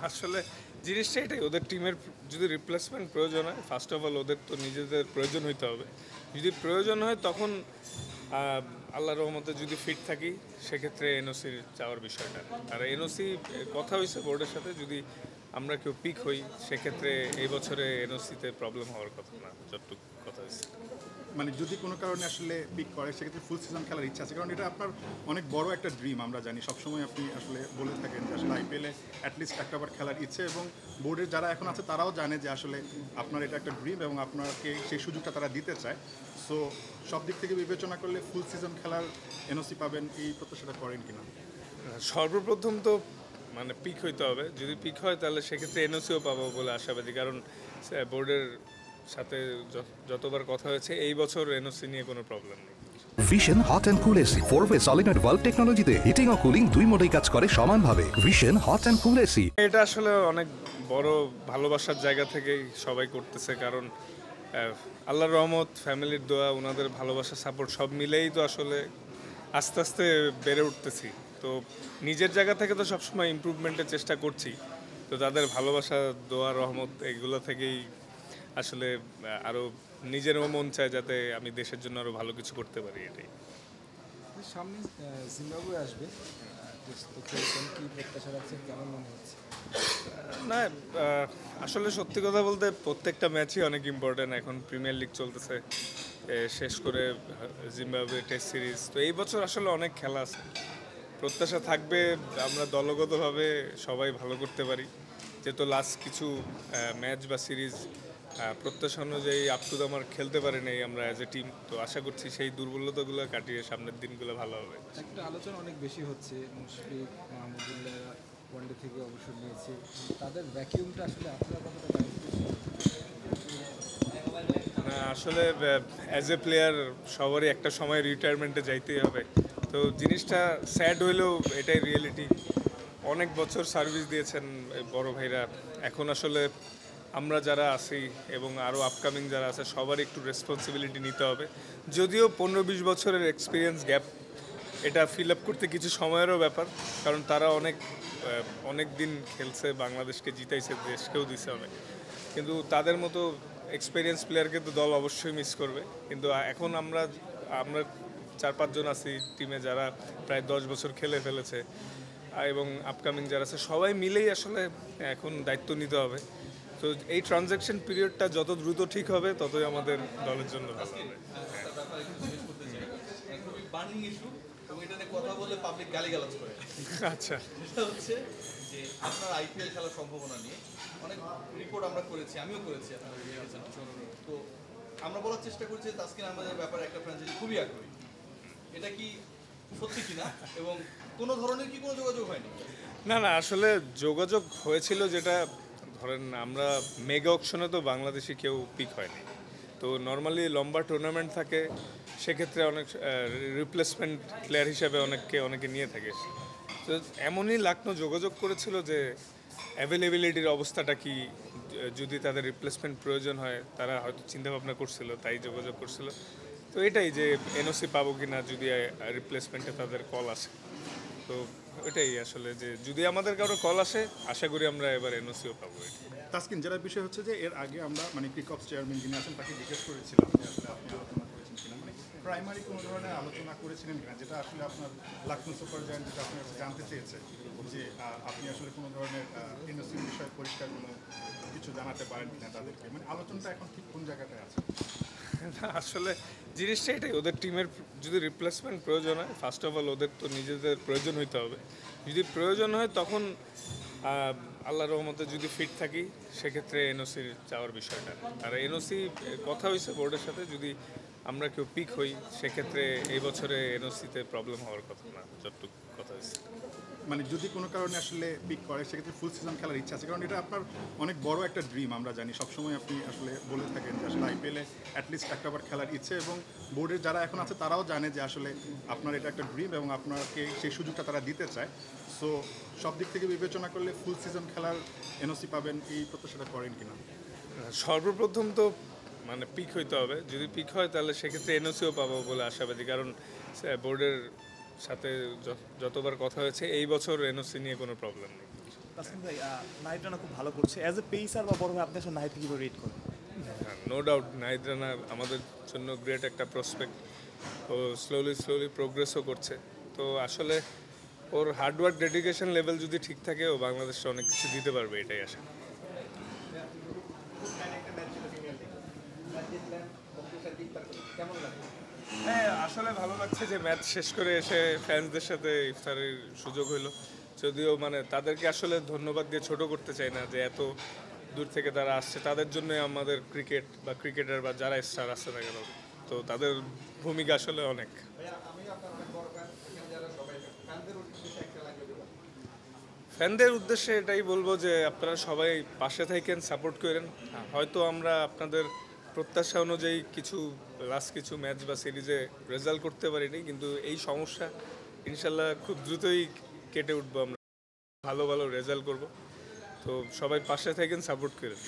আসলে জিনিসটা এটাই, ওদের টিমের যদি রিপ্লেসমেন্ট প্রয়োজন হয়, ফার্স্ট অফ অল ওদের তো নিজেদের প্রয়োজন হইতে হবে। যদি প্রয়োজন হয় তখন আল্লাহর রহমতে যদি ফিট থাকি, সেক্ষেত্রে এনওসির চাওয়ার বিষয়টা না। আর এনওসি কথা হয়েছে বোর্ডের সাথে, যদি আমরা কেউ পিক হই সেক্ষেত্রে এই বছরে এনওসিতে প্রবলেম হওয়ার কথা না, যতটুকু কথা হয়েছে। মানে যদি কোনো কারণে আসলে পিক করে সেক্ষেত্রে ফুল সিজন খেলার ইচ্ছা আছে, কারণ এটা আপনার অনেক বড় একটা ড্রিম। আমরা জানি সবসময় আপনি আসলে বলে থাকেন যে আসলে আইপিএলে অ্যাটলিস্ট একটা বার খেলার ইচ্ছে, এবং বোর্ডের যারা এখন আছে তারাও জানে যে আসলে আপনার এটা একটা ড্রিম এবং আপনাকে সেই সুযোগটা তারা দিতে চায়। সো সব দিক থেকে বিবেচনা করলে ফুল সিজন খেলার এনওসি পাবেন এই প্রত্যাশাটা করেন কিনা? সর্বপ্রথম তো মানে পিক হইতে হবে, যদি পিক হয় তাহলে সেক্ষেত্রে এনওসিও পাবো বলে আশাবাদী, কারণ বোর্ডের সাথে যতবার কথা হয়েছে এই বছর এনওসি নিয়ে কোনো প্রবলেম নেই। Vision hot and cool AC 4-ওয়ে সলিনয়েড ভালভ টেকনোলজিতে হিটিং ও কুলিং দুই মোডেই কাজ করে সমানভাবে। Vision hot and cool AC. এটা আসলে অনেক বড় ভালোবাসার জায়গা থেকেই সবাই করতেছে, কারণ আল্লাহর রহমত, ফ্যামিলির দোয়া, ওনাদের ভালোবাসা, সাপোর্ট সব মিলেই তো আসলে আস্তে আস্তে বেড়ে উঠতেছি। তো নিজের জায়গা থেকে তো সবসময় ইমপ্রুভমেন্টের চেষ্টা করছি। তো তাদের ভালোবাসা, দোয়া, রহমত এগুলো থেকেই আসলে আরও নিজেরও মন চায় যাতে আমি দেশের জন্য আরও ভালো কিছু করতে পারি, এটাই। সামনে জিম্বাবুয়ে আসবে, টেস্ট তো খেলছেন, কি প্রত্যাশা রাখছেন, কেমন মনে হচ্ছে? না, আসলে সত্যি কথা বলতে প্রত্যেকটা ম্যাচই অনেক ইম্পর্ট্যান্ট। এখন প্রিমিয়ার লিগ চলতেছে, শেষ করে জিম্বাবুয়ে টেস্ট সিরিজ। তো এই বছর আসলে অনেক খেলা আছে, প্রত্যাশা থাকবে আমরা দলগতভাবে সবাই ভালো করতে পারি, যেহেতু লাস্ট কিছু ম্যাচ বা সিরিজ প্রত্যাশা অনুযায়ী আপ টু দ্য মার্ক খেলতে পারি নাই আমরা অ্যাজ এ টিম। তো আশা করছি সেই দুর্বলতাগুলো কাটিয়ে সামনের দিনগুলো ভালো হবে। একটা আলোচনা অনেক বেশি হচ্ছে, মুশফিক, মাহমুদুল্লাহ ওয়ানডে থেকে অবসর নিয়েছে, তাদের ভ্যাকিউমটা আসলে আপনারা কতটা আসলে অ্যাজ এ প্লেয়ার সবারই একটা সময় রিটায়ারমেন্টে যাইতেই হবে। তো জিনিসটা স্যাড হইলেও এটাই রিয়েলিটি। অনেক বছর সার্ভিস দিয়েছেন এই বড় ভাইরা, এখন আসলে আমরা যারা আছি এবং আরও আপকামিং যারা আছে সবারই একটু রেসপন্সিবিলিটি নিতে হবে। যদিও 15-20 বছরের এক্সপিরিয়েন্স গ্যাপ, এটা ফিল আপ করতে কিছু সময়েরও ব্যাপার, কারণ তারা অনেক দিন খেলছে, বাংলাদেশকে জিতাইছে, দেশকেও দিছে অনেক। কিন্তু তাদের মতো এক্সপিরিয়েন্স প্লেয়ারকে তো দল অবশ্যই মিস করবে। কিন্তু এখন আমরা আমরা 4-5 জন আছি টিমে যারা প্রায় 10 বছর খেলে ফেলেছে, এবং আপকামিং যারা আছে সবাই মিলেই আসলে এখন দায়িত্ব নিতে হবে। তো এই ট্রানজ্যাকশন পিরিয়ডটা যত দ্রুত ঠিক হবে ততই আমাদের দলের জন্য ভালো হবে। বার্নিং ইস্যু এবং এটা নিয়ে কথা বলে পাবলিক গালিগালাজ করে। আচ্ছা, সেটা হচ্ছে যে আপনার আইপিএল খেলার সম্ভাবনা নিয়ে অনেক রিপোর্ট আমরা করেছি, আমিও করেছি, আপনারা দেখেছেন। তো আমরা বলার চেষ্টা করছি যে তাসকিন আহমেদের ব্যাপারে একটা ফ্র্যাঞ্চাইজি খুবই আগ্রহী, এটা কি সত্যি কিনা এবং কোনো ধরনের কি কোনো যোগাযোগ হয়নি? না না, আসলে যোগাযোগ হয়েছিল, যেটা ধরেন আমরা মেগা অকশনে তো বাংলাদেশি কেউ পিক হয়নি। তো নর্মালি লম্বা টুর্নামেন্ট থাকে, সেক্ষেত্রে অনেক রিপ্লেসমেন্ট প্লেয়ার হিসাবে অনেকে নিয়ে থাকে। তো এমনই লাকনো যোগাযোগ করেছিল যে অ্যাভেলেবিলিটির অবস্থাটা কি, যদি তাদের রিপ্লেসমেন্ট প্রয়োজন হয় তারা হয়তো চিন্তাভাবনা করছিল, তাই যোগাযোগ করছিল। তো এটাই যে এনওসি পাবো কি না যদি রিপ্লেসমেন্টে তাদের কল আসে। তো এটাই আসলে, যে যদি আমাদের কারো কল আসে আশা করি আমরা এবার এনওসিও পাবো। তাসকিন, যেটা বিষয় হচ্ছে যে এর আগে আমরা মানে ক্রিকঅপস চেয়ারম্যান যিনি আছেন তাকে জিজ্ঞেস করেছিলাম যে আসলে আপনি আলোচনা করেছেন কিনা, মানে প্রাইমারি কোনো ধরনের আলোচনা করেছিলেন কিনা, যেটা আসলে আপনার লাখনৌ সুপার জায়ান্ট যেটা আপনার কাছে জানতে চেয়েছে যে আপনি আসলে কোনো ধরনের এনওসির বিষয়ে পরিষ্কার কোনো কিছু জানাতে পারেন কিনা তাদেরকে, মানে আলোচনাটা এখন ঠিক কোন জায়গাটায় আছে? না, আসলে জিনিসটা এটাই, ওদের টিমের যদি রিপ্লেসমেন্ট প্রয়োজন হয়, ফার্স্ট অফ অল ওদের তো নিজেদের প্রয়োজন হইতে হবে। যদি প্রয়োজন হয় তখন আল্লাহর রহমতে যদি ফিট থাকি সেক্ষেত্রে এনওসির চাওয়ার বিষয়টা না। আর এনওসি কথা হয়েছে বোর্ডের সাথে, যদি আমরা কেউ পিক হই সেক্ষেত্রে এই বছরে এনওসিতে প্রবলেম হওয়ার কথা না, যতটুকু কথা হয়েছে। মানে যদি কোনো কারণে আসলে পিক করে সেক্ষেত্রে ফুল সিজন খেলার ইচ্ছা আছে, কারণ এটা আপনার অনেক বড় একটা ড্রিম। আমরা জানি সবসময় আপনি আসলে বলে থাকেন যে আসলে আইপিএলে অ্যাটলিস্ট একটা বার খেলার ইচ্ছে, এবং বোর্ডের যারা এখন আছে তারাও জানে যে আসলে আপনার এটা একটা ড্রিম এবং আপনাকে সেই সুযোগটা তারা দিতে চায়। সো সব দিক থেকে বিবেচনা করলে ফুল সিজন খেলার এনওসি পাবেন এই প্রত্যাশাটা করেন কিনা? সর্বপ্রথম তো মানে পিক হইতে হবে, যদি পিক হয় তাহলে সেক্ষেত্রে এনওসিও পাবো বলে আশাবাদী, কারণ বোর্ডের সাথে যতবার কথা হয়েছে এই বছর এনওসি নিয়ে কোনো প্রবলেম নেই। তাসকিন ভাই নাহিদ রানা খুব ভালো করছে অ্যাজ এ পেসার বা বড় ভাই আপনি আসলে নাহিদকে কীভাবে রেট করেন? নো ডাউট নাহিদ রানা আমাদের জন্য গ্রেট একটা প্রসপেক্ট। ও স্লোলি প্রোগ্রেসও করছে। তো আসলে ওর হার্ডওয়ার্ক ডেডিকেশন লেভেল যদি ঠিক থাকে ও বাংলাদেশে অনেক কিছু দিতে পারবে, এটাই আশা। হ্যাঁ, আসলে ভালো লাগছে যে ম্যাচ শেষ করে এসে ফ্যান্সদের সাথে ইফতারের সুযোগ হলো। যদিও মানে তাদেরকে আসলে ধন্যবাদ দিয়ে ছোট করতে চাই না, যে এত দূর থেকে তারা আসছে, তাদের জন্য আমাদের ক্রিকেট বা ক্রিকেটার বা যারা স্টার আসছে না কেন, তো তাদের ভূমিকা আসলে অনেক। ফ্যানদের উদ্দেশ্যে এটাই বলবো যে আপনারা সবাই পাশে থাকেন, সাপোর্ট করেন। হয়তো আমরা আপনাদের প্রত্যাশা অনুযায়ী কিছু ম্যাচ বা সিরিজে রেজাল্ট করতে পারিনি, কিন্তু এই সমস্যা ইনশাল্লাহ খুব দ্রুতই কেটে উঠবো। আমরা ভালো রেজাল্ট করব। তো সবাই পাশে থাকেন, সাপোর্ট করেন।